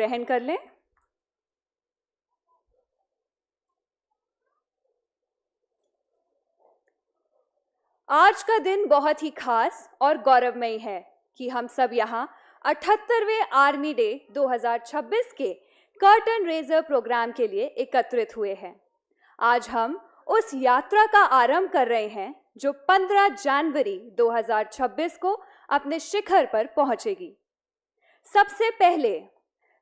ग्रहण कर लें। आज का दिन बहुत ही खास और गौरवमयी है कि हम सब यहाँ 78वें आर्मी डे 2026 के कर्टन रेजर प्रोग्राम के लिए एकत्रित हुए हैं। आज हम उस यात्रा का आरंभ कर रहे हैं जो 15 जनवरी 2026 को अपने शिखर पर पहुंचेगी। सबसे पहले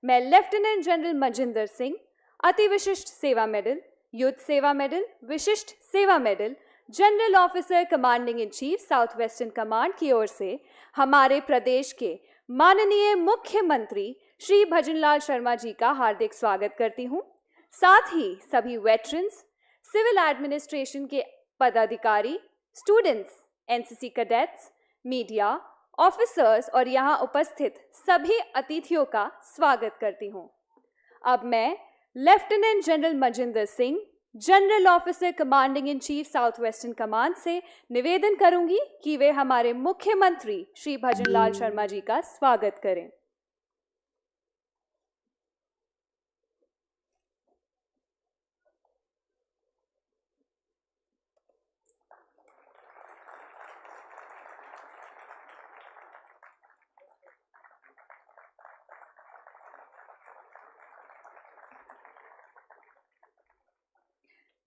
मैं लेफ्टिनेंट जनरल मजिंदर सिंह अति विशिष्ट सेवा मेडल, युद्ध सेवा मेडल, विशिष्ट सेवा medal, general officer commanding in chief south western command की ओर से हमारे प्रदेश के माननीय मुख्यमंत्री श्री भजनलाल शर्मा जी का हार्दिक स्वागत करती हूं। साथ ही सभी वेटरन्स, सिविल एडमिनिस्ट्रेशन के पदाधिकारी, students, NCC cadets, media, officers और यहाँ उपस्थित सभी अतिथियों का स्वागत करती हूं। अब मैं lieutenant general Majinder Singh, general officer commanding in chief south western command से निवेदन करूंगी कि वे हमारे मुख्यमंत्री श्री भजनलाल शर्मा जी का स्वागत करें।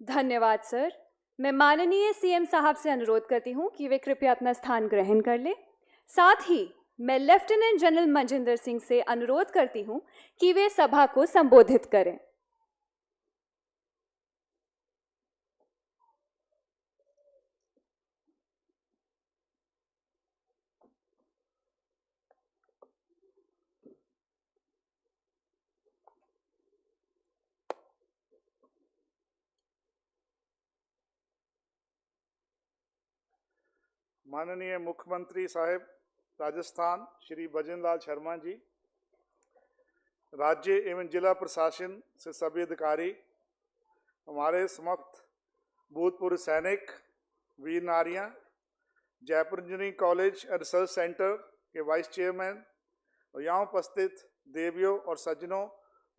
धन्यवाद सर। मैं माननीय सीएम साहब से अनुरोध करती हूं कि वे कृपया अपना स्थान ग्रहण कर लें। साथ ही मैं लेफ्टिनेंट जनरल मजिंदर सिंह से अनुरोध करती हूं कि वे सभा को संबोधित करें। माननीय मुख्यमंत्री साहब राजस्थान श्री भजनलाल शर्मा जी, राज्य एवं जिला प्रशासन से सभी अधिकारी, हमारे समस्त भूतपूर्व सैनिक, वीर नारियां, Jaipur engineering college and research centre के वाइस चेयरमैन और यहाँ उपस्थित देवियों और सज्जनों,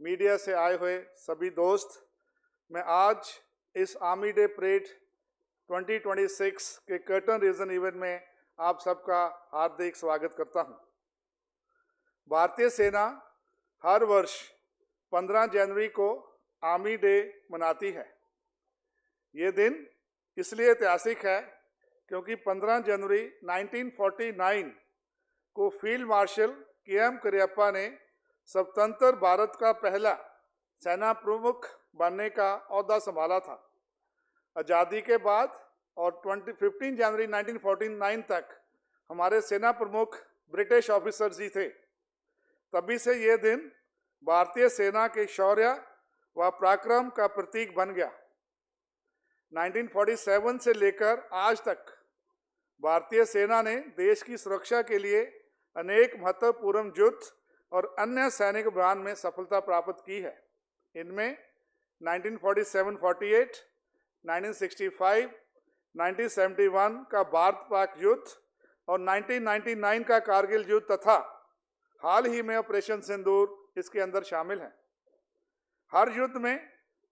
मीडिया से आए हुए सभी दोस्त, मैं आज इस आर्मी डे परेड 2026 के कर्टन रीजन इवेंट में आप सबका हार्दिक स्वागत करता हूं। भारतीय सेना हर वर्ष 15 जनवरी को आर्मी डे मनाती है। ये दिन इसलिए ऐतिहासिक है क्योंकि 15 जनवरी 1949 को फील्ड मार्शल के.एम. करियप्पा ने स्वतंत्र भारत का पहला सेना प्रमुख बनने का ओहदा संभाला था। आज़ादी के बाद और 15 जनवरी 1949 तक हमारे सेना प्रमुख ब्रिटिश ऑफिसर्स ही थे। तभी से ये दिन भारतीय सेना के शौर्य व पराक्रम का प्रतीक बन गया। 1947 से लेकर आज तक भारतीय सेना ने देश की सुरक्षा के लिए अनेक महत्वपूर्ण युद्ध और अन्य सैनिक अभियान में सफलता प्राप्त की है। इनमें 1947-48, 1965, 1971 का भारत पाक युद्ध और 1999 का कारगिल युद्ध तथा हाल ही में ऑपरेशन सिंदूर इसके अंदर शामिल हैं। हर युद्ध में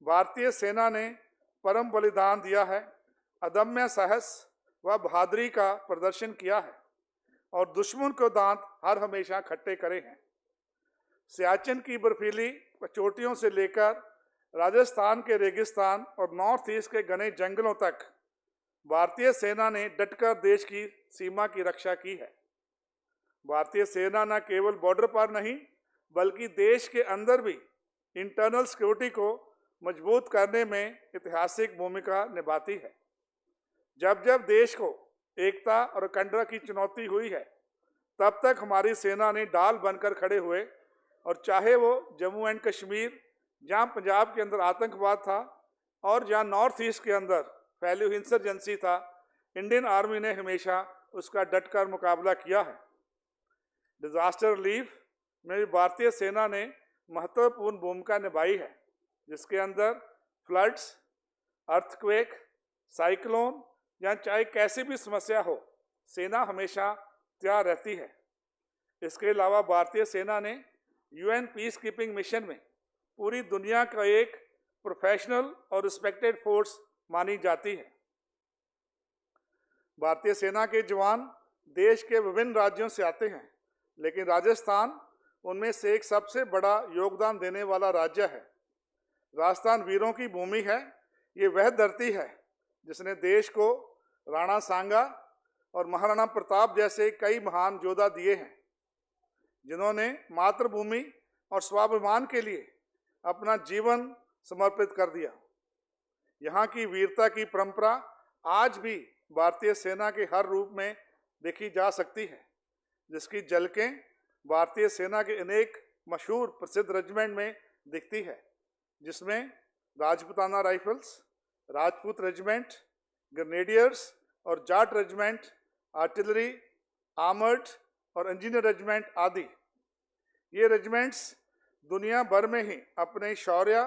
भारतीय सेना ने परम बलिदान दिया है, अदम्य साहस व बहादुरी का प्रदर्शन किया है और दुश्मन को दांत हर हमेशा खट्टे करे हैं। सियाचिन की बर्फीली चोटियों से लेकर राजस्थान के रेगिस्तान और नॉर्थ ईस्ट के घने जंगलों तक भारतीय सेना ने डटकर देश की सीमा की रक्षा की है। भारतीय सेना न केवल बॉर्डर पर नहीं बल्कि देश के अंदर भी इंटरनल सिक्योरिटी को मजबूत करने में ऐतिहासिक भूमिका निभाती है। जब जब देश को एकता और अखंडता की चुनौती हुई है तब तक हमारी सेना ने ढाल बनकर खड़े हुए, और चाहे वो जम्मू एंड कश्मीर जहाँ पंजाब के अंदर आतंकवाद था और जहाँ नॉर्थ ईस्ट के अंदर फैली हुई इंसर्जेंसी था, इंडियन आर्मी ने हमेशा उसका डटकर मुकाबला किया है। डिजास्टर रिलीफ में भी भारतीय सेना ने महत्वपूर्ण भूमिका निभाई है, जिसके अंदर फ्लड्स, अर्थक्वेक, साइक्लोन या चाहे कैसी भी समस्या हो, सेना हमेशा तैयार रहती है। इसके अलावा भारतीय सेना ने यूएन पीस कीपिंग मिशन में पूरी दुनिया का एक प्रोफेशनल और रिस्पेक्टेड फोर्स मानी जाती है। भारतीय सेना के जवान देश के विभिन्न राज्यों से आते हैं, लेकिन राजस्थान उनमें से एक सबसे बड़ा योगदान देने वाला राज्य है। राजस्थान वीरों की भूमि है। ये वह धरती है जिसने देश को राणा सांगा और महाराणा प्रताप जैसे कई महान योद्धा दिए हैं, जिन्होंने मातृभूमि और स्वाभिमान के लिए अपना जीवन समर्पित कर दिया। यहाँ की वीरता की परंपरा आज भी भारतीय सेना के हर रूप में देखी जा सकती है, जिसकी झलकें भारतीय सेना के अनेक मशहूर प्रसिद्ध रेजिमेंट में दिखती है, जिसमें Rajputana rifles, Rajput regiment, grenadiers और जाट रेजिमेंट, आर्टिलरी, आर्मर्ड और इंजीनियर रेजिमेंट आदि। ये रेजिमेंट्स दुनिया भर में ही अपने शौर्य,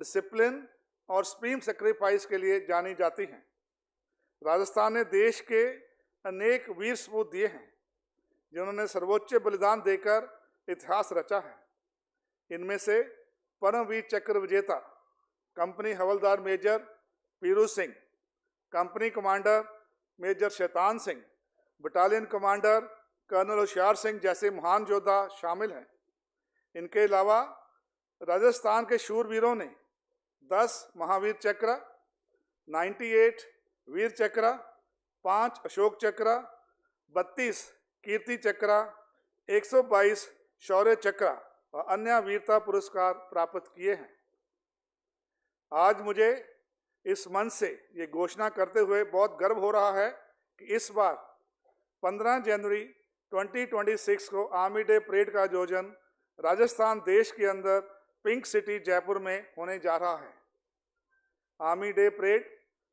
डिसिप्लिन और सुप्रीम सेक्रीफाइस के लिए जानी जाती हैं। राजस्थान ने देश के अनेक वीर सपूत दिए हैं, जिन्होंने सर्वोच्च बलिदान देकर इतिहास रचा है। इनमें से परमवीर चक्र विजेता कंपनी हवलदार मेजर पीरू Singh, company commander major Shaitan Singh, battalion commander colonel Hoshiyar Singh जैसे महान योद्धा शामिल हैं। इनके अलावा राजस्थान के शूरवीरों ने 10 महावीर चक्र, 98 वीर चक्र, 5 अशोक चक्र, 32 कीर्ति चक्र, 122 शौर्य चक्र और अन्य वीरता पुरस्कार प्राप्त किए हैं। आज मुझे इस मंच से ये घोषणा करते हुए बहुत गर्व हो रहा है कि इस बार 15 जनवरी 2026 को आर्मी डे परेड का आयोजन राजस्थान देश के अंदर पिंक सिटी जयपुर में होने जा रहा है। आर्मी डे परेड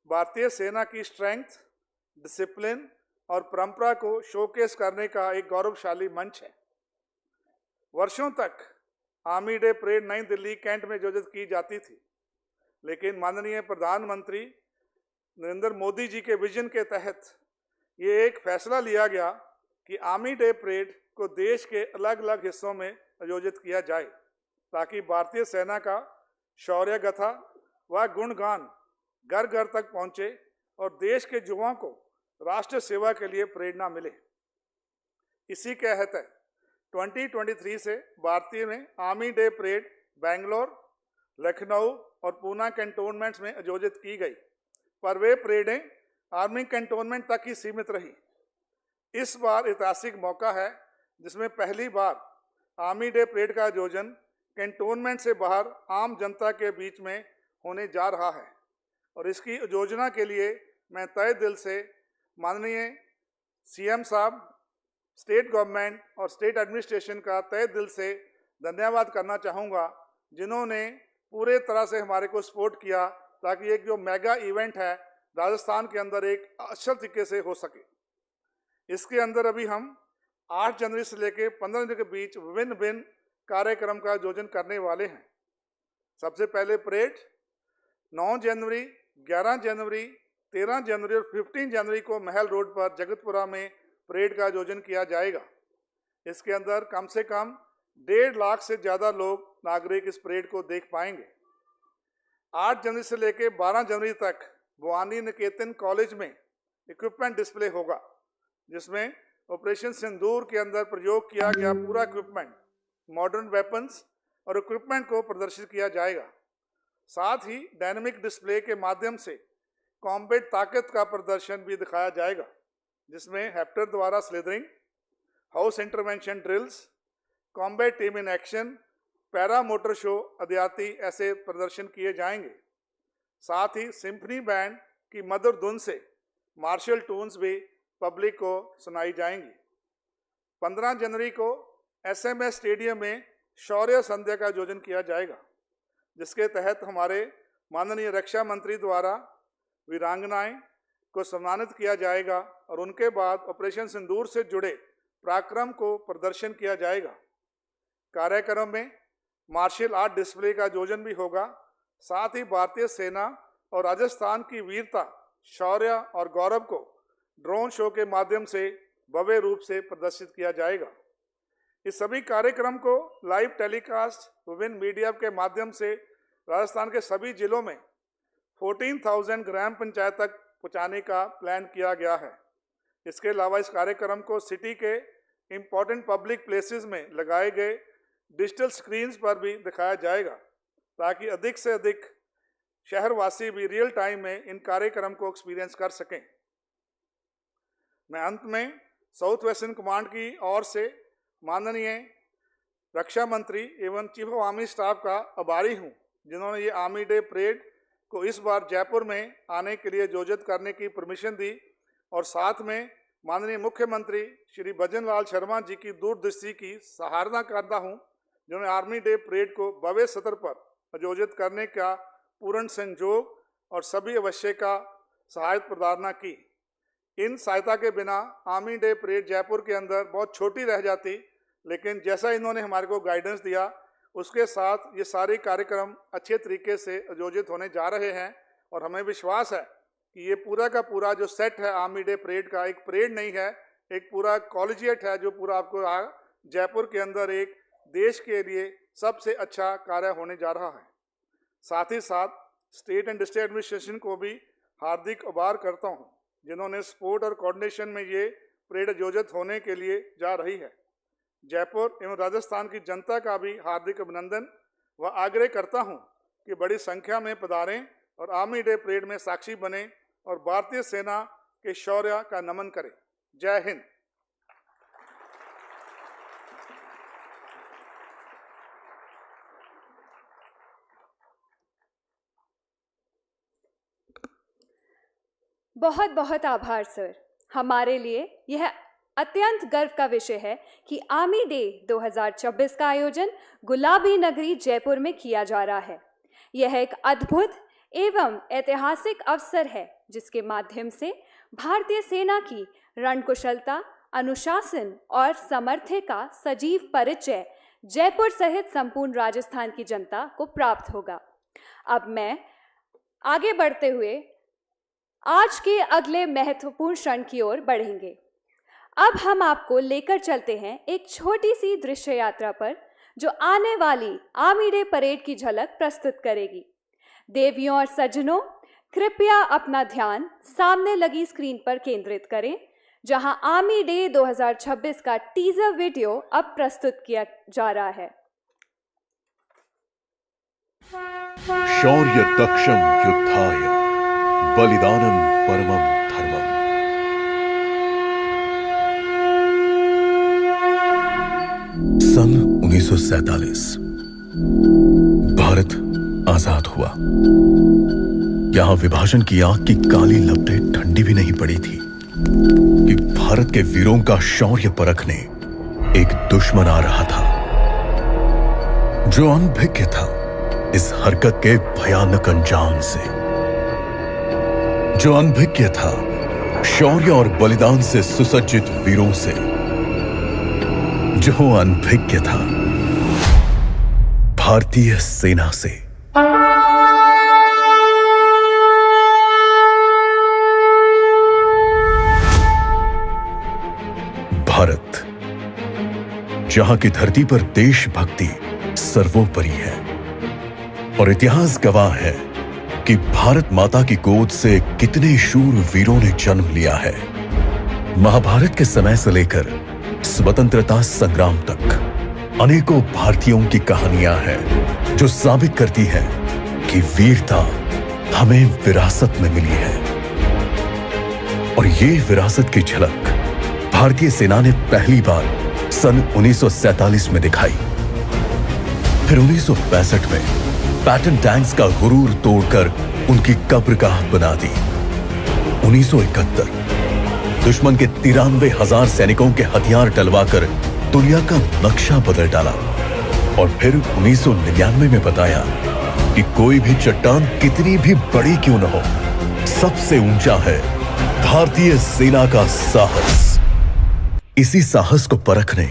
भारतीय सेना की स्ट्रेंथ, डिसिप्लिन और परंपरा को शोकेस करने का एक गौरवशाली मंच है। वर्षों तक आर्मी डे परेड नई दिल्ली कैंट में आयोजित की जाती थी, लेकिन माननीय प्रधानमंत्री नरेंद्र मोदी जी के विजन के तहत ये एक फैसला लिया गया कि आर्मी डे परेड को देश के अलग अलग हिस्सों में आयोजित किया जाए, ताकि भारतीय सेना का शौर्य गाथा व गुणगान घर घर तक पहुंचे और देश के युवाओं को राष्ट्र सेवा के लिए प्रेरणा मिले। इसी के तहत 2023 से भारतीय में army day parade Bangalore, Lucknow और पूना कैंटोनमेंट्स में आयोजित की गई, पर वे परेडें आर्मी कैंटोनमेंट तक ही सीमित रही। इस बार ऐतिहासिक मौका है जिसमें पहली बार आर्मी डे परेड का आयोजन कैंटोनमेंट से बाहर आम जनता के बीच में होने जा रहा है, और इसकी योजना के लिए मैं तहे दिल से माननीय सीएम साहब, स्टेट गवर्नमेंट और स्टेट एडमिनिस्ट्रेशन का तहे दिल से धन्यवाद करना चाहूँगा, जिन्होंने पूरे तरह से हमारे को सपोर्ट किया ताकि एक जो मेगा इवेंट है राजस्थान के अंदर एक अच्छे तरीके से हो सके। इसके अंदर अभी हम 8 जनवरी से लेकर 15 जनवरी के बीच विभिन्न कार्यक्रम का आयोजन करने वाले हैं। सबसे पहले परेड 9 जनवरी, 11 जनवरी, 13 जनवरी और 15 जनवरी को महल रोड पर जगतपुरा में परेड का आयोजन किया जाएगा। इसके अंदर कम से कम 1.5 लाख से ज़्यादा लोग नागरिक इस परेड को देख पाएंगे। 8 जनवरी से लेकर 12 जनवरी तक भवानी निकेतन कॉलेज में इक्विपमेंट डिस्प्ले होगा, जिसमें ऑपरेशन सिंदूर के अंदर प्रयोग किया गया पूरा इक्विपमेंट, मॉडर्न वेपन्स और इक्विपमेंट को प्रदर्शित किया जाएगा। साथ ही डायनेमिक डिस्प्ले के माध्यम से कॉम्बैट ताकत का प्रदर्शन भी दिखाया जाएगा, जिसमें हेप्टर द्वारा slithering, house intervention drills, combat team in action, para motor show आदि ऐसे प्रदर्शन किए जाएंगे। साथ ही सिम्फनी बैंड की मधुर धुन से मार्शल टून्स भी पब्लिक को सुनाई जाएंगी। 15 जनवरी को एसएमएस स्टेडियम में शौर्य संध्या का आयोजन किया जाएगा, जिसके तहत हमारे माननीय रक्षा मंत्री द्वारा वीरांगनाएं को सम्मानित किया जाएगा और उनके बाद ऑपरेशन सिंदूर से जुड़े पराक्रम को प्रदर्शन किया जाएगा। कार्यक्रम में मार्शल आर्ट डिस्प्ले का आयोजन भी होगा। साथ ही भारतीय सेना और राजस्थान की वीरता, शौर्य और गौरव को ड्रोन शो के माध्यम से भव्य रूप से प्रदर्शित किया जाएगा। इस सभी कार्यक्रम को लाइव टेलीकास्ट विभिन्न मीडिया के माध्यम से राजस्थान के सभी जिलों में 14,000 ग्राम पंचायत तक पहुंचाने का प्लान किया गया है। इसके अलावा इस कार्यक्रम को सिटी के इम्पॉर्टेंट पब्लिक प्लेसेस में लगाए गए डिजिटल स्क्रीन्स पर भी दिखाया जाएगा, ताकि अधिक से अधिक शहरवासी भी रियल टाइम में इन कार्यक्रम को एक्सपीरियंस कर सकें। मैं अंत में साउथ वेस्टर्न कमांड की ओर से माननीय रक्षा मंत्री एवं चीफ ऑफ आर्मी स्टाफ का आभारी हूं, जिन्होंने ये आर्मी डे परेड को इस बार जयपुर में आने के लिए आयोजित करने की परमिशन दी, और साथ में माननीय मुख्यमंत्री श्री भजन लाल शर्मा जी की दूरदृष्टि की सराहना करता हूं, जिन्होंने आर्मी डे परेड को भव्य सत्र पर आयोजित करने का पूर्ण संयोग और सभी आवश्यक सहायता प्रदान की। इन सहायता के बिना आर्मी डे परेड जयपुर के अंदर बहुत छोटी रह जाती, लेकिन जैसा इन्होंने हमारे को गाइडेंस दिया, उसके साथ ये सारे कार्यक्रम अच्छे तरीके से आयोजित होने जा रहे हैं। और हमें विश्वास है कि ये पूरा का पूरा जो सेट है आर्मी डे परेड का, एक परेड नहीं है, एक पूरा कॉलेजिएट है, जो पूरा आपको जयपुर के अंदर एक देश के लिए सबसे अच्छा कार्य होने जा रहा है। साथ ही साथ स्टेट एंड डिस्ट्रिक्ट एडमिनिस्ट्रेशन को भी हार्दिक आभार करता हूँ, जिन्होंने सपोर्ट और कोऑर्डिनेशन में ये परेड आयोजित होने के लिए जा रही है। जयपुर एवं राजस्थान की जनता का भी हार्दिक अभिनंदन व आग्रह करता हूं कि बड़ी संख्या में पधारें और आर्मी डे परेड में साक्षी बने और भारतीय सेना के शौर्य का नमन करें। जय हिंद। बहुत बहुत आभार सर। हमारे लिए यह अत्यंत गर्व का विषय है कि आर्मी डे 2026 का आयोजन गुलाबी नगरी जयपुर में किया जा रहा है। यह एक अद्भुत एवं ऐतिहासिक अवसर है, जिसके माध्यम से भारतीय सेना की रणकुशलता, अनुशासन और सामर्थ्य का सजीव परिचय जयपुर सहित संपूर्ण राजस्थान की जनता को प्राप्त होगा। अब मैं आगे बढ़ते हुए आज के अगले महत्वपूर्ण क्षण की ओर बढ़ेंगे। अब हम आपको लेकर चलते हैं एक छोटी सी दृश्य यात्रा पर, जो आने वाली आर्मी डे परेड की झलक प्रस्तुत करेगी। देवियों और सज्जनों, कृपया अपना ध्यान सामने लगी स्क्रीन पर केंद्रित करें, जहां आर्मी डे 2026 का टीजर वीडियो अब प्रस्तुत किया जा रहा है। शौर्य दक्षम युद्धाय बलिदानम परमम धर्मम। सन 1947 भारत आजाद हुआ। यहां विभाजन की आग की काली लपटें ठंडी भी नहीं पड़ी थी कि भारत के वीरों का शौर्य परखने एक दुश्मन आ रहा था, जो अनभिज्ञ था इस हरकत के भयानक अंजाम से, जो अनभिज्ञ था शौर्य और बलिदान से सुसज्जित वीरों से, जो अनभिज्ञ था भारतीय सेना से। भारत, जहां की धरती पर देशभक्ति सर्वोपरि है और इतिहास गवाह है कि भारत माता की गोद से कितने शूर वीरों ने जन्म लिया है। महाभारत के समय से लेकर स्वतंत्रता संग्राम तक अनेकों भारतीयों की कहानियां हैं, जो साबित करती हैं कि वीरता हमें विरासत में मिली है। और ये विरासत की झलक भारतीय सेना ने पहली बार सन 1947 में दिखाई। फिर 1965 में पैटर्न टैंक्स का गुरूर तोड़कर उनकी कब्रगाह बना दी। 1971 दुश्मन के 93,000 सैनिकों के हथियार डलवाकर दुनिया का नक्शा बदल डाला। और फिर 1999 में बताया कि कोई भी चट्टान कितनी भी बड़ी क्यों न हो, सबसे ऊंचा है भारतीय सेना का साहस। इसी साहस को परखने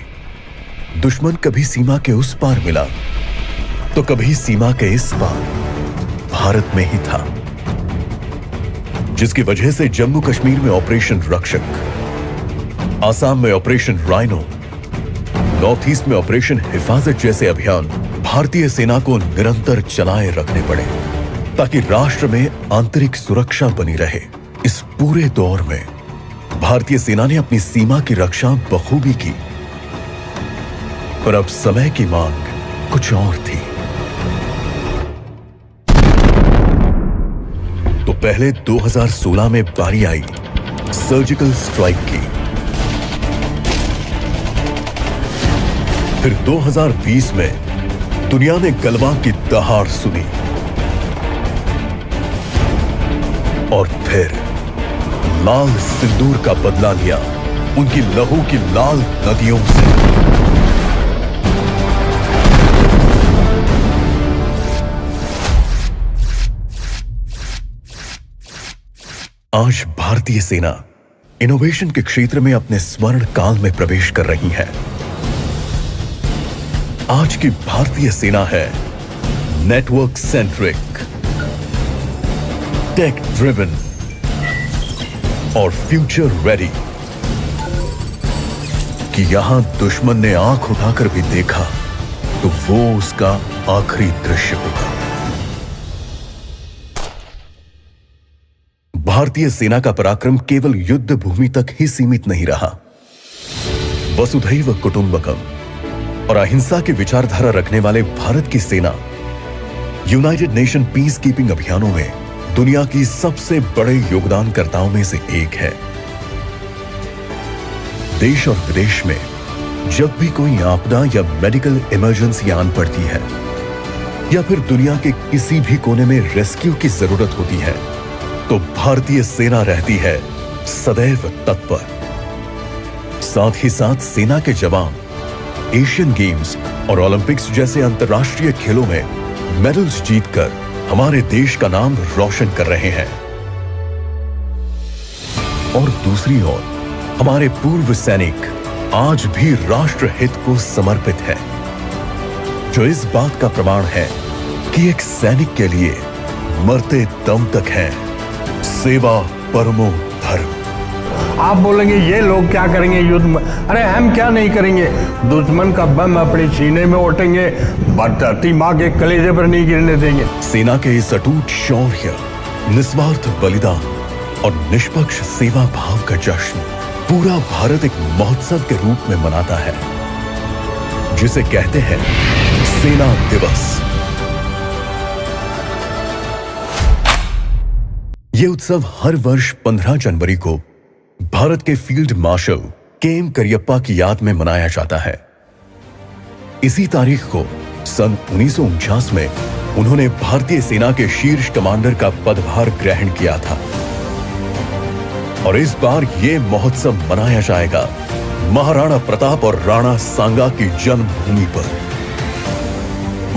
दुश्मन कभी सीमा के उस पार मिला तो कभी सीमा के इस पार भारत में ही था, जिसकी वजह से जम्मू कश्मीर में ऑपरेशन रक्षक, आसाम में ऑपरेशन राइनो, नॉर्थ ईस्ट में ऑपरेशन हिफाजत जैसे अभियान भारतीय सेना को निरंतर चलाए रखने पड़े ताकि राष्ट्र में आंतरिक सुरक्षा बनी रहे। इस पूरे दौर में भारतीय सेना ने अपनी सीमा की रक्षा बखूबी की, पर अब समय की मांग कुछ और थी। तो पहले 2016 में बारी आई सर्जिकल स्ट्राइक की, फिर 2020 में दुनिया ने गलवान की दहाड़ सुनी, और फिर लाल सिंदूर का बदला लिया उनकी लहू की लाल नदियों से। आज भारतीय सेना इनोवेशन के क्षेत्र में अपने स्वर्ण काल में प्रवेश कर रही है। आज की भारतीय सेना है नेटवर्क सेंट्रिक, टेक ड्रिवन और फ्यूचर रेडी कि यहां दुश्मन ने आंख उठाकर भी देखा तो वो उसका आखिरी दृश्य होगा। भारतीय सेना का पराक्रम केवल युद्ध भूमि तक ही सीमित नहीं रहा। वसुधैव कुटुंबकम और अहिंसा की विचारधारा रखने वाले भारत की सेना यूनाइटेड नेशन पीस कीपिंग अभियानों में दुनिया की सबसे बड़े योगदानकर्ताओं में से एक है। देश और विदेश में जब भी कोई आपदा या मेडिकल इमरजेंसी आन पड़ती है या फिर दुनिया के किसी भी कोने में रेस्क्यू की जरूरत होती है तो भारतीय सेना रहती है सदैव तत्पर। साथ ही साथ सेना के जवान एशियन गेम्स और ओलंपिक्स जैसे अंतर्राष्ट्रीय खेलों में मेडल्स जीतकर हमारे देश का नाम रोशन कर रहे हैं। और दूसरी ओर हमारे पूर्व सैनिक आज भी राष्ट्र हित को समर्पित है, जो इस बात का प्रमाण है कि एक सैनिक के लिए मरते दम तक है सेवा परमो धर्म। आप बोलेंगे ये लोग क्या करेंगे युद्ध में? अरे हम क्या नहीं करेंगे, दुश्मन का बम अपने सीने में ओटेंगे, धरती माँ के कलेजे पर नहीं गिरने देंगे। सेना के इस अटूट शौर्य, निस्वार्थ बलिदान और निष्पक्ष सेवा भाव का जश्न पूरा भारत एक महोत्सव के रूप में मनाता है, जिसे कहते हैं सेना दिवस। यह उत्सव हर वर्ष 15 जनवरी को भारत के फील्ड मार्शल के.एम. करियप्पा की याद में मनाया जाता है। इसी तारीख को सन 1949 में उन्होंने भारतीय सेना के शीर्ष कमांडर का पदभार ग्रहण किया था। और इस बार यह महोत्सव मनाया जाएगा महाराणा प्रताप और राणा सांगा की जन्मभूमि पर,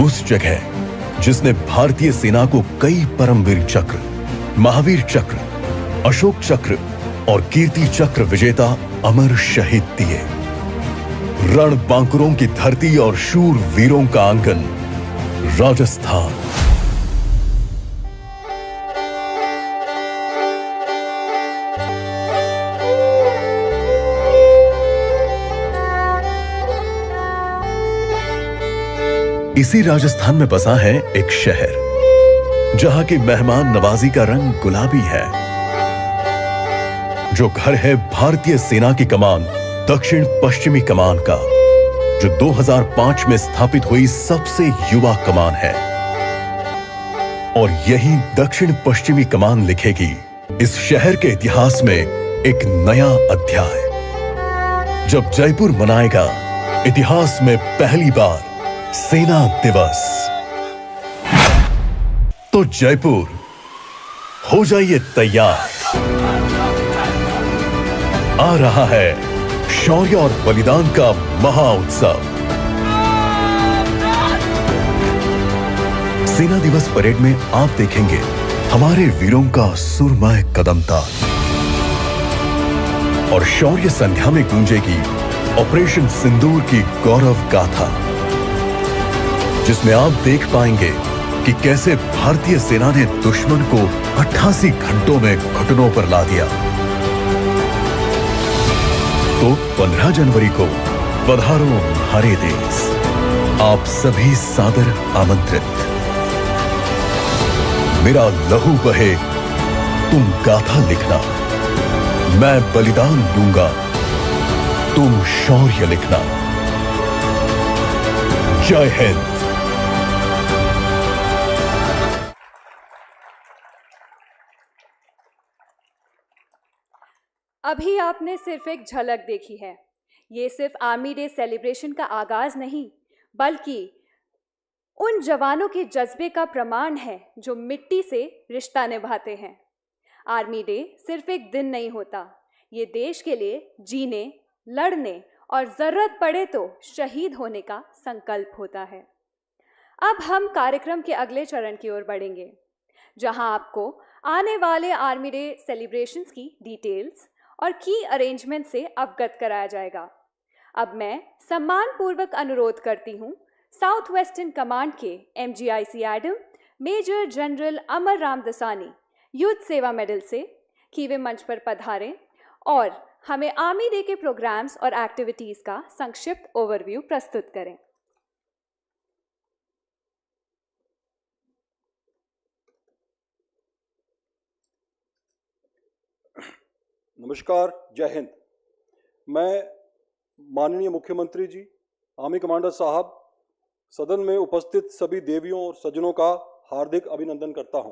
उस जगह जिसने भारतीय सेना को कई परमवीर चक्र, महावीर चक्र, अशोक चक्र और कीर्ति चक्र विजेता अमर शहीद दिए। रणबांकुरों की धरती और शूर वीरों का आंगन राजस्थान। इसी राजस्थान में बसा है एक शहर जहां की मेहमान नवाजी का रंग गुलाबी है, जो घर है भारतीय सेना की कमान दक्षिण पश्चिमी कमान का, जो 2005 में स्थापित हुई सबसे युवा कमान है। और यही दक्षिण पश्चिमी कमान लिखेगी इस शहर के इतिहास में एक नया अध्याय, जब जयपुर मनाएगा इतिहास में पहली बार सेना दिवस। तो जयपुर, हो जाइए तैयार, आ रहा है शौर्य और बलिदान का महा उत्सव। सेना दिवस परेड में आप देखेंगे हमारे वीरों का सुरमय कदमताल, और शौर्य संध्या में गूंजेगी ऑपरेशन सिंदूर की गौरव गाथा, जिसमें आप देख पाएंगे कि कैसे भारतीय सेना ने दुश्मन को 88 घंटों में घुटनों पर ला दिया। तो 15 जनवरी को पधारो हरे देश, आप सभी सादर आमंत्रित। मेरा लहू बहे, तुम गाथा लिखना, मैं बलिदान दूंगा, तुम शौर्य लिखना। जय हिंद। अभी आपने सिर्फ एक झलक देखी है। ये सिर्फ आर्मी डे सेलिब्रेशन का आगाज नहीं, बल्कि उन जवानों के जज्बे का प्रमाण है जो मिट्टी से रिश्ता निभाते हैं। आर्मी डे सिर्फ एक दिन नहीं होता, ये देश के लिए जीने, लड़ने और जरूरत पड़े तो शहीद होने का संकल्प होता है। अब हम कार्यक्रम के अगले चरण की ओर बढ़ेंगे, जहां आपको आने वाले आर्मी डे सेलिब्रेशंस की डिटेल्स और की अरेंजमेंट से अवगत कराया जाएगा। अब मैं सम्मानपूर्वक अनुरोध करती हूं साउथ वेस्टर्न कमांड के MGIC एडम मेजर जनरल अमर राम दसानी, युद्ध सेवा मेडल से, कि वे मंच पर पधारें और हमें आर्मी डे के प्रोग्राम्स और एक्टिविटीज का संक्षिप्त ओवरव्यू प्रस्तुत करें। नमस्कार, जय हिंद। मैं माननीय मुख्यमंत्री जी, आर्मी कमांडर साहब, सदन में उपस्थित सभी देवियों और सज्जनों का हार्दिक अभिनंदन करता हूं।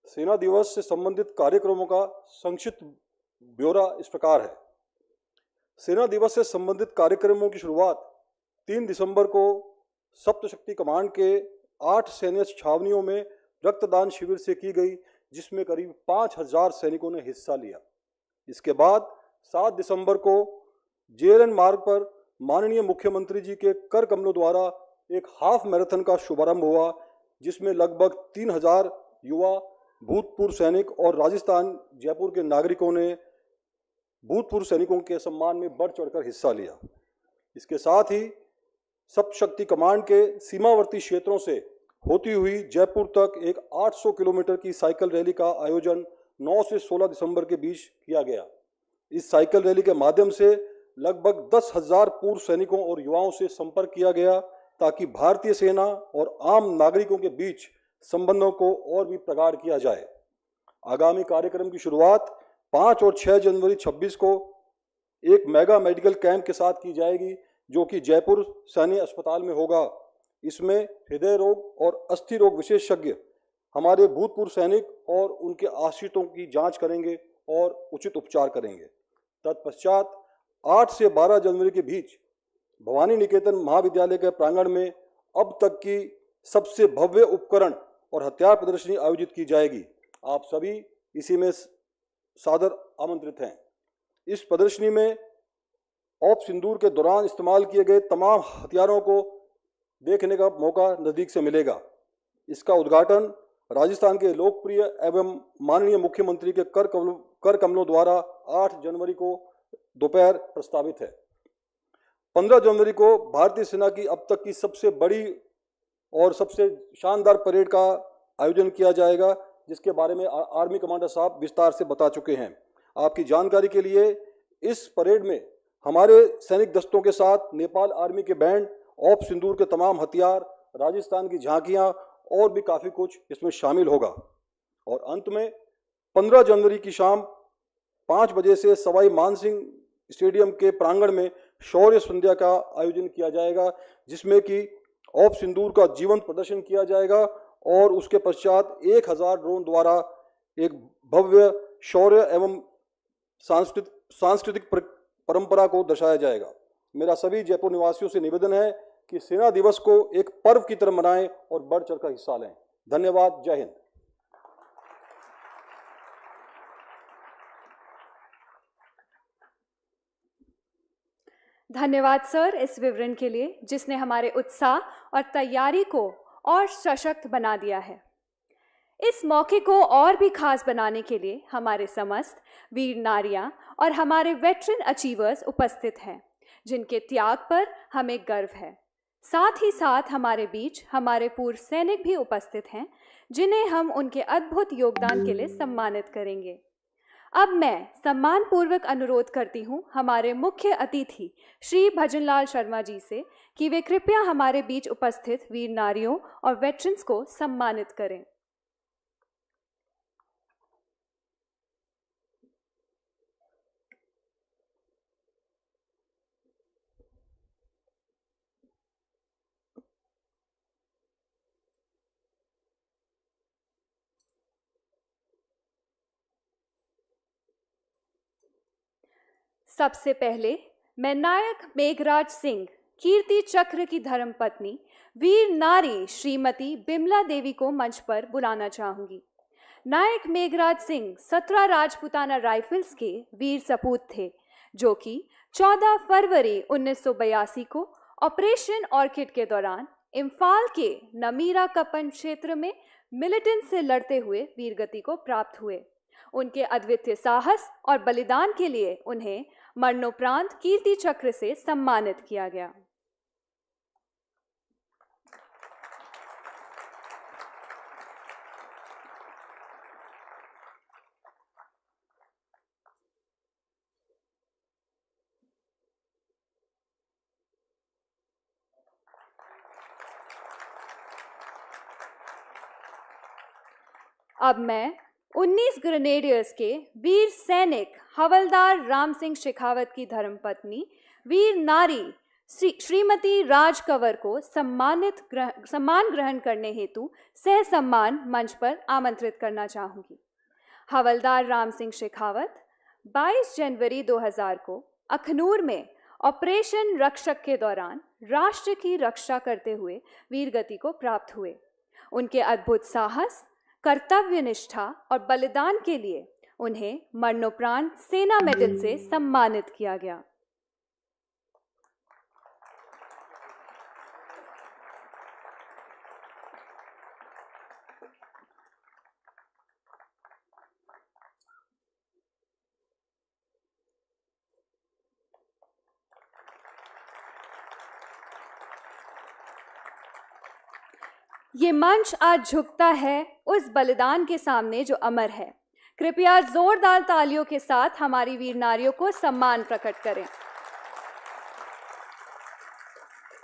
सेना दिवस से संबंधित कार्यक्रमों का संक्षिप्त ब्यौरा इस प्रकार है। सेना दिवस से संबंधित कार्यक्रमों की शुरुआत 3 दिसंबर को सप्तशक्ति कमांड के 8 सैन्य छावनियों में रक्तदान शिविर से की गई, जिसमें करीब 5000 सैनिकों ने हिस्सा लिया। इसके बाद 7 दिसंबर को JLN मार्ग पर माननीय मुख्यमंत्री जी के कर कमलों द्वारा एक हाफ मैराथन का शुभारंभ हुआ, जिसमें लगभग 3000 युवा भूतपूर्व सैनिक और राजस्थान जयपुर के नागरिकों ने भूतपूर्व सैनिकों के सम्मान में बढ़ चढ़कर हिस्सा लिया। इसके साथ ही सप्तशक्ति कमांड के सीमावर्ती क्षेत्रों से होती हुई जयपुर तक एक 800 किलोमीटर की साइकिल रैली का आयोजन 9 से 16 दिसंबर के बीच किया गया। इस साइकिल रैली के माध्यम से लगभग 10,000 पूर्व सैनिकों और युवाओं से संपर्क किया गया, ताकि भारतीय सेना और आम नागरिकों के बीच संबंधों को और भी प्रगाढ़ किया जाए। आगामी कार्यक्रम की शुरुआत 5 और 6 जनवरी 26 को एक मेगा मेडिकल कैंप के साथ की जाएगी, जो कि जयपुर सैन्य अस्पताल में होगा। इसमें हृदय रोग और अस्थि रोग विशेषज्ञ हमारे भूतपूर्व सैनिक और उनके आश्रितों की जांच करेंगे और उचित उपचार करेंगे। तत्पश्चात 8 से 12 जनवरी के बीच भवानी निकेतन महाविद्यालय के प्रांगण में अब तक की सबसे भव्य उपकरण और हथियार प्रदर्शनी आयोजित की जाएगी। आप सभी इसी में सादर आमंत्रित हैं। इस प्रदर्शनी में ऑप सिंदूर के दौरान इस्तेमाल किए गए तमाम हथियारों को देखने का मौका नज़दीक से मिलेगा। इसका उद्घाटन राजस्थान के लोकप्रिय एवं माननीय मुख्यमंत्री के कर कमलों द्वारा 8 जनवरी को दोपहर प्रस्तावित है। 15 जनवरी को भारतीय सेना की अब तक की सबसे बड़ी और सबसे शानदार परेड का आयोजन किया जाएगा, जिसके बारे में आर्मी कमांडर साहब विस्तार से बता चुके हैं। आपकी जानकारी के लिए इस परेड में हमारे सैनिक दस्तों के साथ नेपाल आर्मी के बैंड, ऑप सिंदूर के तमाम हथियार, राजस्थान की झांकियां और भी काफ़ी कुछ इसमें शामिल होगा। और अंत में 15 जनवरी की शाम 5 बजे से सवाई मानसिंह स्टेडियम के प्रांगण में शौर्य संध्या का आयोजन किया जाएगा, जिसमें कि ऑप सिंदूर का जीवंत प्रदर्शन किया जाएगा और उसके पश्चात 1000 ड्रोन द्वारा एक भव्य शौर्य एवं सांस्कृतिक परंपरा को दर्शाया जाएगा। मेरा सभी जयपुर निवासियों से निवेदन है कि सेना दिवस को एक पर्व की तरह मनाएं और बढ़ चढ़कर हिस्सा लें। धन्यवाद। जय हिंद। धन्यवाद सर इस विवरण के लिए, जिसने हमारे उत्साह और तैयारी को और सशक्त बना दिया है। इस मौके को और भी खास बनाने के लिए हमारे समस्त वीर नारियां और हमारे वेटरन अचीवर्स उपस्थित हैं, जिनके त्याग पर हमें गर्व है। साथ ही साथ हमारे बीच हमारे पूर्व सैनिक भी उपस्थित हैं, जिन्हें हम उनके अद्भुत योगदान के लिए सम्मानित करेंगे। अब मैं सम्मान पूर्वक अनुरोध करती हूं हमारे मुख्य अतिथि श्री भजनलाल शर्मा जी से कि वे कृपया हमारे बीच उपस्थित वीर नारियों और वेटरन्स को सम्मानित करें। सबसे पहले मैं नायक मेघराज सिंह कीर्ति चक्र की धर्मपत्नी वीर नारी श्रीमती बिमला देवी को मंच पर बुलाना चाहूंगी। नायक मेघराज सिंह 17 राजपूताना राइफल्स के वीर सपूत थे, जो कि 14 फरवरी 1982 को ऑपरेशन ऑर्किड के दौरान इम्फाल के नमीरा कपन क्षेत्र में मिलिटेंट से लड़ते हुए वीरगति को प्राप्त हुए। उनके अद्वितीय साहस और बलिदान के लिए उन्हें मरणोपरांत कीर्ति चक्र से सम्मानित किया गया। अब मैं 19 ग्रेनेडियर्स के वीर सैनिक हवलदार राम सिंह शेखावत की धर्मपत्नी वीर नारी श्रीमती राज कंवर को सम्मान ग्रहण करने हेतु सह सम्मान मंच पर आमंत्रित करना चाहूंगी। हवलदार राम सिंह शेखावत 22 जनवरी 2000 को अखनूर में ऑपरेशन रक्षक के दौरान राष्ट्र की रक्षा करते हुए वीरगति को प्राप्त हुए। उनके अद्भुत साहस, कर्तव्य निष्ठा और बलिदान के लिए उन्हें मरणोपरांत सेना मेडल से सम्मानित किया गया। ये मंच आज झुकता है उस बलिदान के सामने जो अमर है। कृपया जोरदार तालियों के साथ हमारी वीर नारियों को सम्मान प्रकट करें।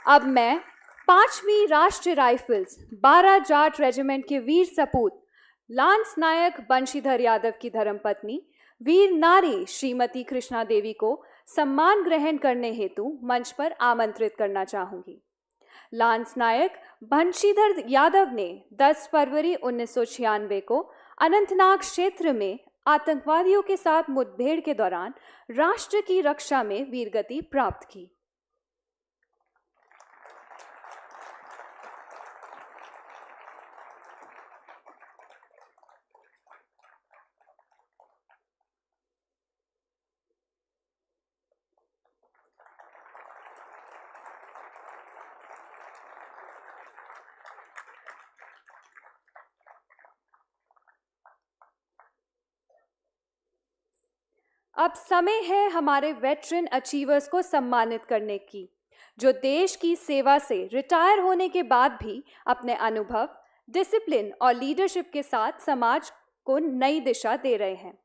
अब मैं 5वीं राष्ट्रीय राइफल्स 12 जाट रेजिमेंट के वीर सपूत लांस नायक बंशीधर यादव की धर्मपत्नी वीर नारी श्रीमती कृष्णा देवी को सम्मान ग्रहण करने हेतु मंच पर आमंत्रित करना चाहूंगी। लांस नायक बंशीधर यादव ने 10 फरवरी 1996 को अनंतनाग क्षेत्र में आतंकवादियों के साथ मुठभेड़ के दौरान राष्ट्र की रक्षा में वीरगति प्राप्त की। अब समय है हमारे वेटरन अचीवर्स को सम्मानित करने की, जो देश की सेवा से रिटायर होने के बाद भी अपने अनुभव, डिसिप्लिन और लीडरशिप के साथ समाज को नई दिशा दे रहे हैं।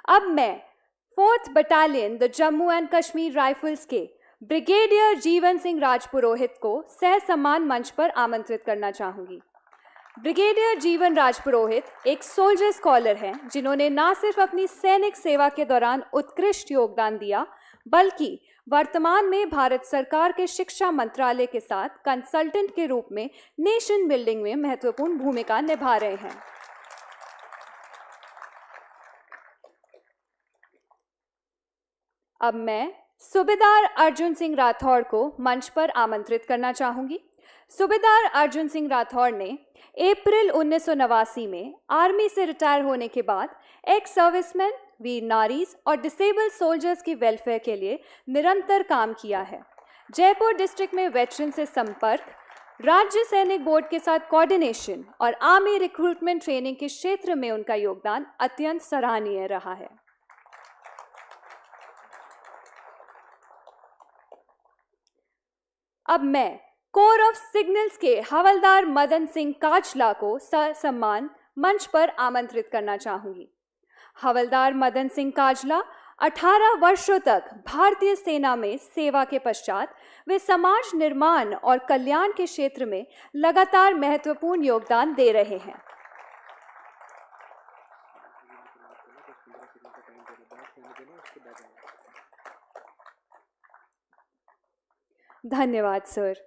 अब मैं 4th battalion the Jammu and Kashmir rifles के ब्रिगेडियर जीवन सिंह राजपुरोहित को सह सम्मान मंच पर आमंत्रित करना चाहूंगी। ब्रिगेडियर जीवन राजपुरोहित एक सोल्जर स्कॉलर हैं, जिन्होंने न सिर्फ अपनी सैनिक सेवा के दौरान उत्कृष्ट योगदान दिया, बल्कि वर्तमान में भारत सरकार के शिक्षा मंत्रालय के साथ कंसल्टेंट के रूप में नेशन बिल्डिंग में महत्वपूर्ण भूमिका निभा रहे हैं। अब मैं सूबेदार अर्जुन सिंह राठौड़ को मंच पर आमंत्रित करना चाहूंगी। सूबेदार अर्जुन सिंह राठौड़ ने अप्रैल 1989 में आर्मी से रिटायर होने के बाद एक्स सर्विसमैन, वीर नारीज और डिसेबल्ड सोल्जर्स की वेलफेयर के लिए निरंतर काम किया है। जयपुर डिस्ट्रिक्ट में वेटरन से संपर्क, राज्य सैनिक बोर्ड के साथ कोऑर्डिनेशन और आर्मी रिक्रूटमेंट ट्रेनिंग के क्षेत्र में उनका योगदान अत्यंत सराहनीय रहा है। अब मैं कोर ऑफ सिग्नल्स के हवलदार मदन सिंह काचला को सम्मान मंच पर आमंत्रित करना चाहूंगी। हवलदार मदन सिंह काजला 18 वर्षों तक भारतीय सेना में सेवा के पश्चात वे समाज निर्माण और कल्याण के क्षेत्र में लगातार महत्वपूर्ण योगदान दे रहे हैं। धन्यवाद सर।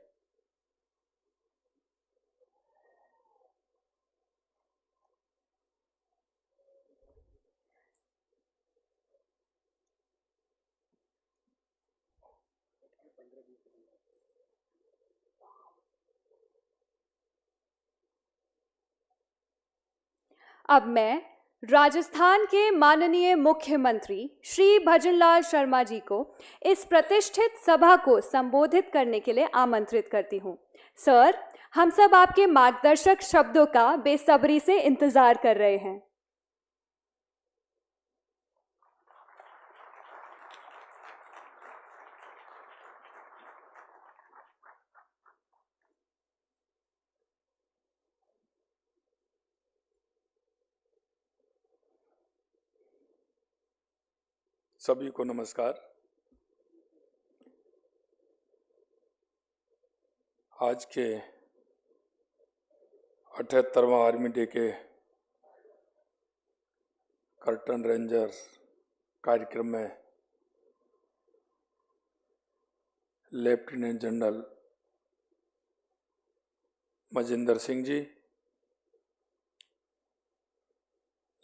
अब मैं राजस्थान के माननीय मुख्यमंत्री श्री भजनलाल शर्मा जी को इस प्रतिष्ठित सभा को संबोधित करने के लिए आमंत्रित करती हूं। सर, हम सब आपके मार्गदर्शक शब्दों का बेसब्री से इंतजार कर रहे हैं। सभी को नमस्कार। आज के 78वां आर्मी डे के कर्टन रेंजर कार्यक्रम में lieutenant general Majinder Singh ji,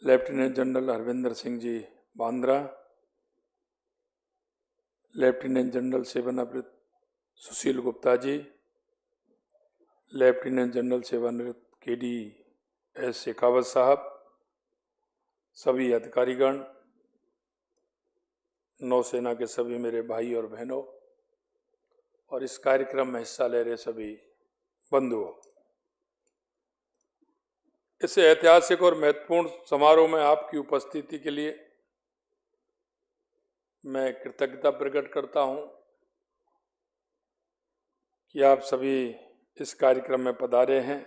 lieutenant general Harvinder Singh ji Bandra, lieutenant general सेवानिवृत्त सुशील गुप्ता जी, लेफ्टिनेंट जनरल सेवानिवृत्त केडी एस शेखावत साहब, सभी अधिकारीगण, नौसेना के सभी मेरे भाई और बहनों और इस कार्यक्रम में हिस्सा ले रहे सभी बंधुओं, इस ऐतिहासिक और महत्वपूर्ण समारोह में आपकी उपस्थिति के लिए मैं कृतज्ञता प्रकट करता हूं कि आप सभी इस कार्यक्रम में पधारे हैं।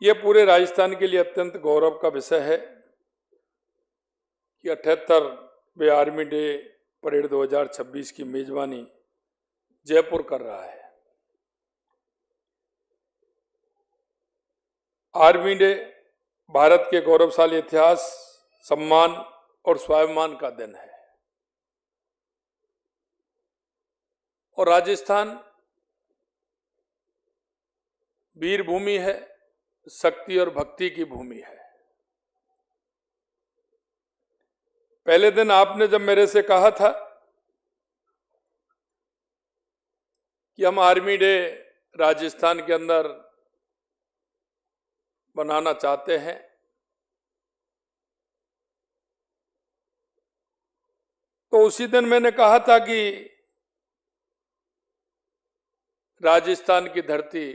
यह पूरे राजस्थान के लिए अत्यंत गौरव का विषय है कि 78वें आर्मी डे परेड 2026 की मेजबानी जयपुर कर रहा है। आर्मी डे भारत के गौरवशाली इतिहास, सम्मान और स्वाभिमान का दिन है और राजस्थान वीर भूमि है, शक्ति और भक्ति की भूमि है। पहले दिन आपने जब मेरे से कहा था कि हम आर्मी डे राजस्थान के अंदर बनाना चाहते हैं, तो उसी दिन मैंने कहा था कि राजस्थान की धरती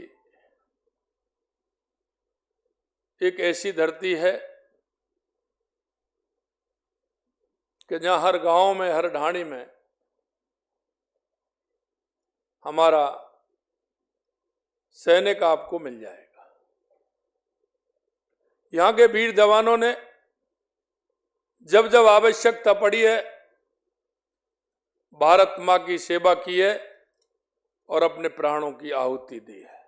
एक ऐसी धरती है कि जहां हर गांव में, हर ढाणी में हमारा सैनिक आपको मिल जाएगा। यहां के वीर जवानों ने जब जब आवश्यकता पड़ी है भारत मां की सेवा की है और अपने प्राणों की आहुति दी है।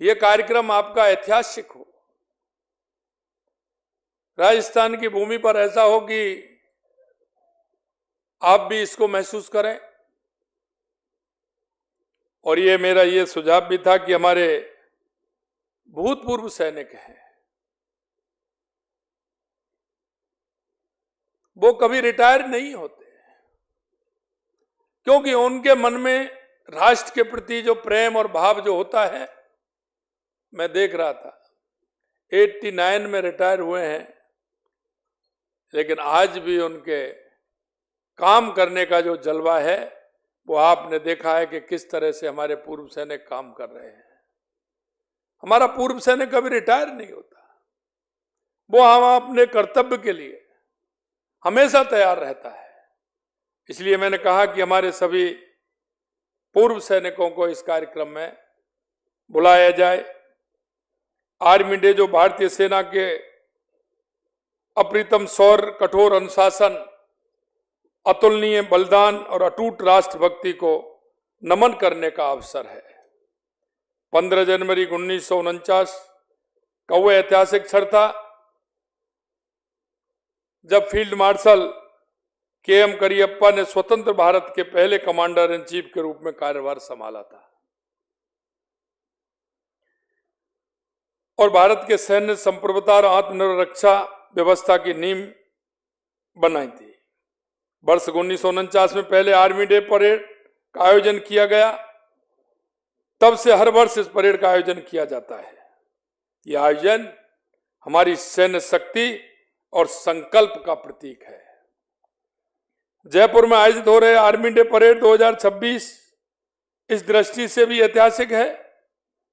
यह कार्यक्रम आपका ऐतिहासिक हो, राजस्थान की भूमि पर ऐसा हो कि आप भी इसको महसूस करें। और ये मेरा ये सुझाव भी था कि हमारे भूतपूर्व सैनिक हैं, वो कभी रिटायर नहीं होते क्योंकि उनके मन में राष्ट्र के प्रति जो प्रेम और भाव जो होता है, मैं देख रहा था 89 में रिटायर हुए हैं, लेकिन आज भी उनके काम करने का जो जलवा है वो आपने देखा है कि किस तरह से हमारे पूर्व सैनिक काम कर रहे हैं। हमारा पूर्व सैनिक कभी रिटायर नहीं होता, वो हम अपने कर्तव्य के लिए हमेशा तैयार रहता है। इसलिए मैंने कहा कि हमारे सभी पूर्व सैनिकों को इस कार्यक्रम में बुलाया जाए। आर्मी डे जो भारतीय सेना के अप्रीतम शौर्य, कठोर अनुशासन, अतुलनीय बलिदान और अटूट राष्ट्रभक्ति को नमन करने का अवसर है। 15 जनवरी 1949 का वो ऐतिहासिक क्षण था जब फील्ड मार्शल के.एम. करियप्पा ने स्वतंत्र भारत के पहले कमांडर इन चीफ के रूप में कार्यभार संभाला था और भारत के सैन्य संप्रभुता और आत्मनिर्भर रक्षा व्यवस्था की नींव बनाई थी। वर्ष 1949 में पहले आर्मी डे परेड का आयोजन किया गया। तब से हर वर्ष इस परेड का आयोजन किया जाता है। यह आयोजन हमारी सैन्य शक्ति और संकल्प का प्रतीक है। जयपुर में आयोजित हो रहे आर्मी डे परेड 2026 इस दृष्टि से भी ऐतिहासिक है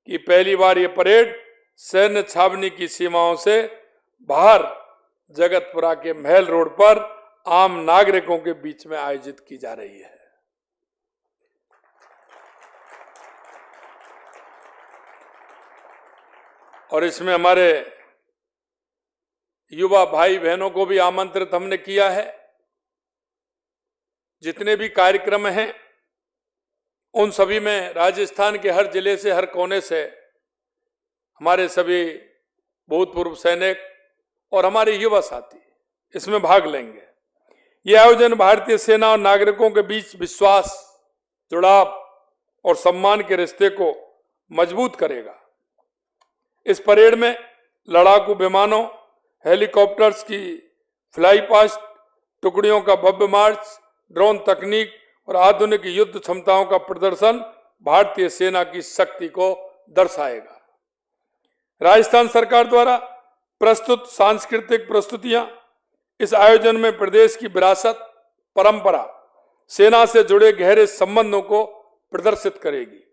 कि पहली बार यह परेड सैन्य छावनी की सीमाओं से बाहर जगतपुरा के महल रोड पर आम नागरिकों के बीच में आयोजित की जा रही है। और इसमें हमारे युवा भाई बहनों को भी आमंत्रित हमने किया है। जितने भी कार्यक्रम हैं उन सभी में राजस्थान के हर जिले से, हर कोने से हमारे सभी भूतपूर्व सैनिक और हमारे युवा साथी इसमें भाग लेंगे। यह आयोजन भारतीय सेना और नागरिकों के बीच विश्वास, जुड़ाव और सम्मान के रिश्ते को मजबूत करेगा। इस परेड में लड़ाकू विमानों, हेलीकॉप्टर्स की फ्लाई पास्ट टुकड़ियों का भव्य मार्च, ड्रोन तकनीक और आधुनिक युद्ध क्षमताओं का प्रदर्शन भारतीय सेना की शक्ति को दर्शाएगा। राजस्थान सरकार द्वारा प्रस्तुत सांस्कृतिक प्रस्तुतियां इस आयोजन में प्रदेश की विरासत, परंपरा, सेना से जुड़े गहरे संबंधों को प्रदर्शित करेगी।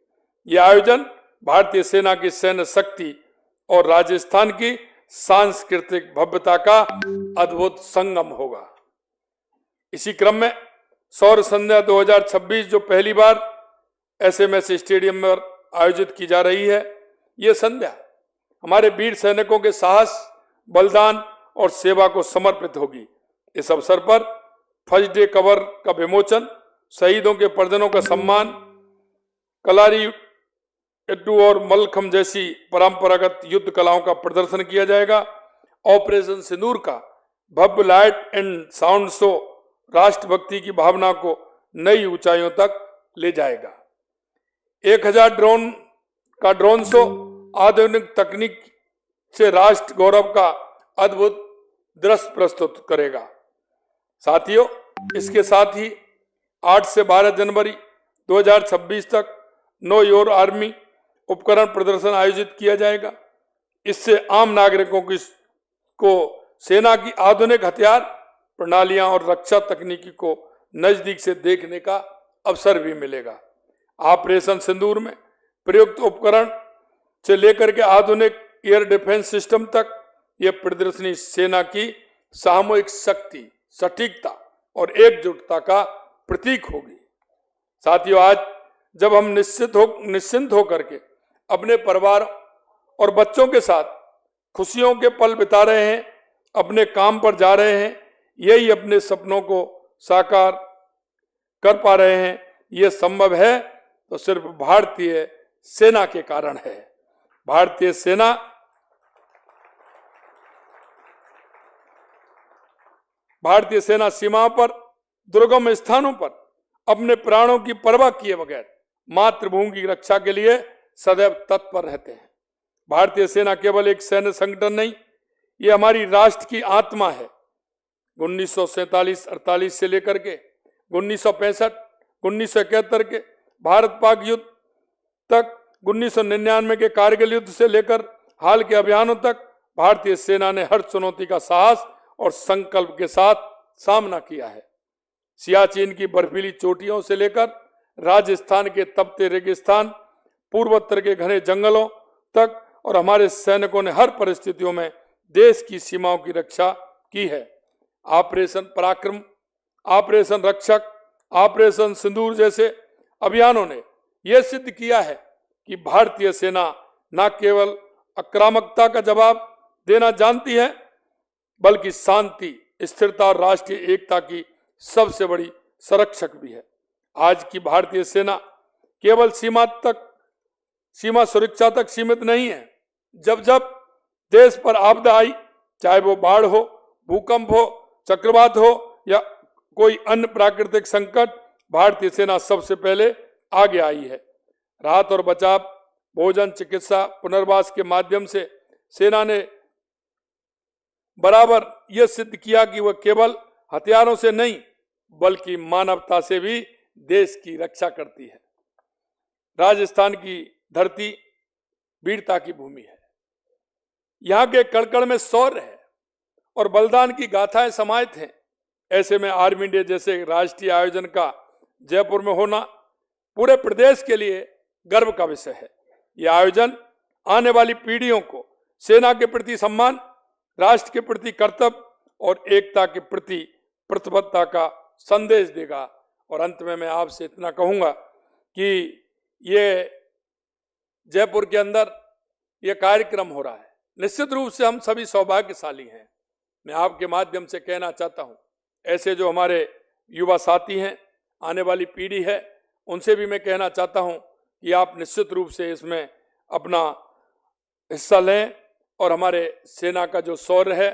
यह आयोजन भारतीय सेना की सैन्य शक्ति और राजस्थान की सांस्कृतिक भव्यता का अद्भुत संगम होगा। इसी क्रम में सौर संध्या 2026 जो पहली बार SMS स्टेडियम में आयोजित की जा रही है, ये संध्या हमारे वीर सैनिकों के साहस, बलिदान और सेवा को समर्पित होगी। इस अवसर पर फर्स्ट डे कवर का विमोचन, शहीदों के परिजनों का सम्मान, कलारी एड्डू और मल्लखम जैसी परंपरागत युद्ध कलाओं का प्रदर्शन किया जाएगा। ऑपरेशन सिंदूर का भव्य लाइट एंड साउंड शो राष्ट्रभक्ति की भावना को नई ऊंचाइयों तक ले जाएगा। 1000 ड्रोन का ड्रोन शो आधुनिक तकनीक से राष्ट्र गौरव का अद्भुत दृश्य प्रस्तुत करेगा। साथियों, इसके साथ ही 8 से 12 जनवरी 2026 तक नो योर आर्मी उपकरण प्रदर्शन आयोजित किया जाएगा। इससे आम नागरिकों को सेना की आधुनिक हथियार प्रणालियां और रक्षा तकनीकी को नजदीक से देखने का अवसर भी मिलेगा। ऑपरेशन सिंदूर में प्रयुक्त उपकरण से लेकर के आधुनिक एयर डिफेंस सिस्टम तक यह प्रदर्शनी सेना की सामूहिक शक्ति, सटीकता और एकजुटता का प्रतीक होगी। साथियों, आज जब हम निश्चिंत होकर के अपने परिवार और बच्चों के साथ खुशियों के पल बिता रहे हैं, अपने काम पर जा रहे हैं, यही अपने सपनों को साकार कर पा रहे हैं, यह संभव है तो सिर्फ भारतीय सेना के कारण है। भारतीय सेना सीमाओं पर, दुर्गम स्थानों पर अपने प्राणों की परवाह किए बगैर मातृभूमि की रक्षा के लिए सदैव तत्पर रहते हैं। भारतीय सेना केवल एक सैन्य संगठन नहीं, ये हमारी राष्ट्र की आत्मा है। 1947-48 से लेकर के 1965-1971 के भारत पाक युद्ध तक, 1999 के कारगिल युद्ध से लेकर हाल के अभियानों तक भारतीय सेना ने हर चुनौती का साहस और संकल्प के साथ सामना किया है। सियाचिन की बर्फीली चोटियों से लेकर राजस्थान के तपते रेगिस्तान, पूर्वोत्तर के घने जंगलों तक, और हमारे सैनिकों ने हर परिस्थितियों में देश की सीमाओं की रक्षा की है। ऑपरेशन पराक्रम, ऑपरेशन रक्षक, ऑपरेशन सिंदूर जैसे अभियानों ने यह सिद्ध किया है कि भारतीय सेना न केवल आक्रामकता का जवाब देना जानती है, बल्कि शांति, स्थिरता और राष्ट्रीय एकता की सबसे बड़ी संरक्षक भी है। आज की भारतीय सेना केवल सीमा सुरक्षा तक सीमित नहीं है। जब जब देश पर आपदा आई, चाहे वो बाढ़ हो, भूकंप हो, चक्रवात हो या कोई अन्य प्राकृतिक संकट, भारतीय सेना सबसे पहले आगे आई है। राहत और बचाव, भोजन, चिकित्सा, पुनर्वास के माध्यम से सेना ने बराबर यह सिद्ध किया कि वह केवल हथियारों से नहीं बल्कि मानवता से भी देश की रक्षा करती है। राजस्थान की धरती वीरता की भूमि है। यहाँ के कड़कड़ में शौर्य है और बलिदान की गाथाएं समाहित हैं। ऐसे में आर्मी डे जैसे राष्ट्रीय आयोजन का जयपुर में होना पूरे प्रदेश के लिए गर्व का विषय है। यह आयोजन आने वाली पीढ़ियों को सेना के प्रति सम्मान, राष्ट्र के प्रति कर्तव्य और एकता के प्रति प्रतिबद्धता का संदेश देगा। और अंत में मैं आपसे इतना कहूंगा कि ये जयपुर के अंदर ये कार्यक्रम हो रहा है, निश्चित रूप से हम सभी सौभाग्यशाली हैं। मैं आपके माध्यम से कहना चाहता हूं, ऐसे जो हमारे युवा साथी हैं, आने वाली पीढ़ी है, उनसे भी मैं कहना चाहता हूं कि आप निश्चित रूप से इसमें अपना हिस्सा लें और हमारे सेना का जो शौर्य है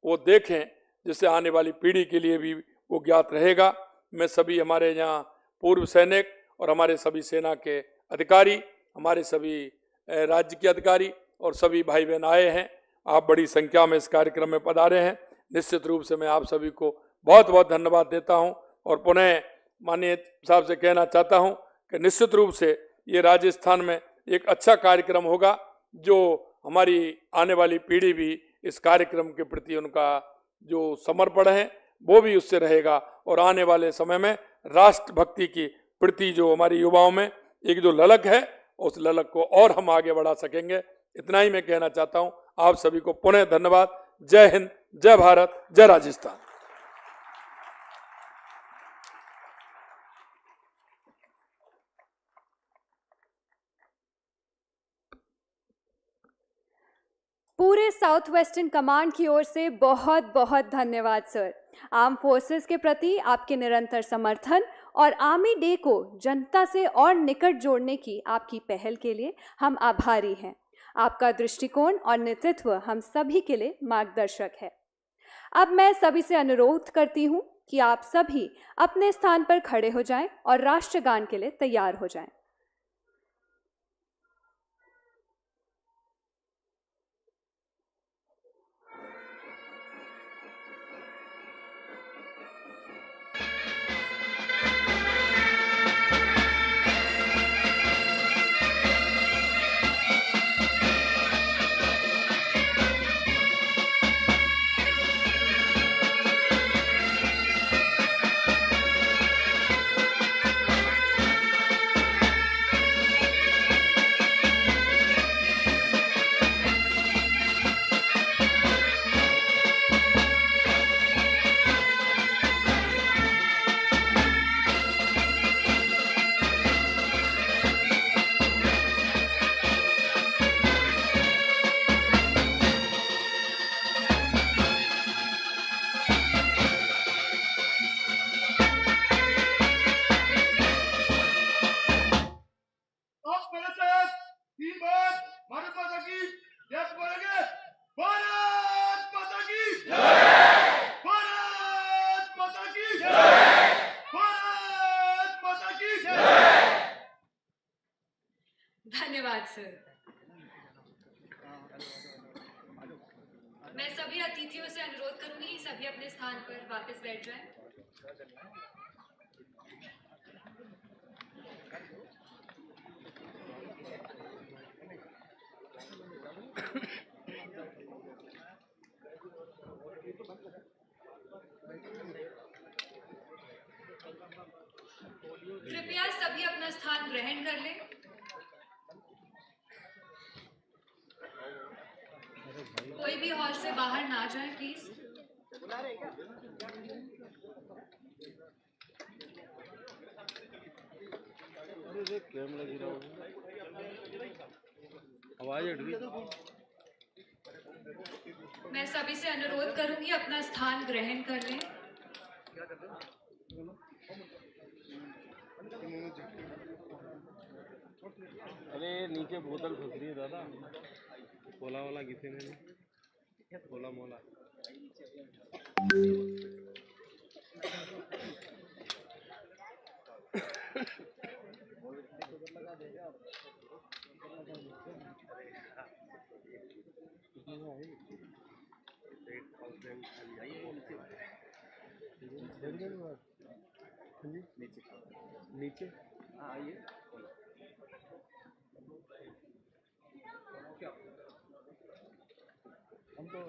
वो देखें, जिससे आने वाली पीढ़ी के लिए भी वो ज्ञात रहेगा। मैं सभी हमारे यहाँ पूर्व सैनिक और हमारे सभी सेना के अधिकारी, हमारे सभी राज्य के अधिकारी और सभी भाई बहन आए हैं। आप बड़ी संख्या में इस कार्यक्रम में पधारे हैं। निश्चित रूप से मैं आप सभी को बहुत बहुत धन्यवाद देता हूं और पुनः माननीय साहब से कहना चाहता हूं कि निश्चित रूप से ये राजस्थान में एक अच्छा कार्यक्रम होगा, जो हमारी आने वाली पीढ़ी भी इस कार्यक्रम के प्रति उनका जो समर्पण है वो भी उससे रहेगा और आने वाले समय में राष्ट्रभक्ति की प्रति जो हमारी युवाओं में एक जो ललक है, उस ललक को और हम आगे बढ़ा सकेंगे। इतना ही मैं कहना चाहता हूं। आप सभी को पुनः धन्यवाद। जय हिंद, जय भारत, जय राजस्थान। पूरे साउथ वेस्टर्न कमांड की ओर से बहुत बहुत धन्यवाद सर। आर्म फोर्सेस के प्रति आपके निरंतर समर्थन और आर्मी डे को जनता से और निकट जोड़ने की आपकी पहल के लिए हम आभारी हैं। आपका दृष्टिकोण और नेतृत्व हम सभी के लिए मार्गदर्शक है। अब मैं सभी से अनुरोध करती हूं कि आप सभी अपने स्थान पर खड़े हो जाएं और राष्ट्रगान के लिए तैयार हो जाएं। धन्यवाद सर। मैं सभी अतिथियों से अनुरोध करूंगी कि सभी अपने स्थान पर वापस बैठ जाएं। कृपया सभी अपना स्थान ग्रहण कर लें। कोई भी हॉल से बाहर ना जाए प्लीज। आवाज हट गई। मैं सभी से अनुरोध करूंगी अपना स्थान ग्रहण कर लें। अरे नीचे बोतल फंस रही है दादा, बोला वाला किसी ने नहीं बोला मोला। नीचे आइए। हम तो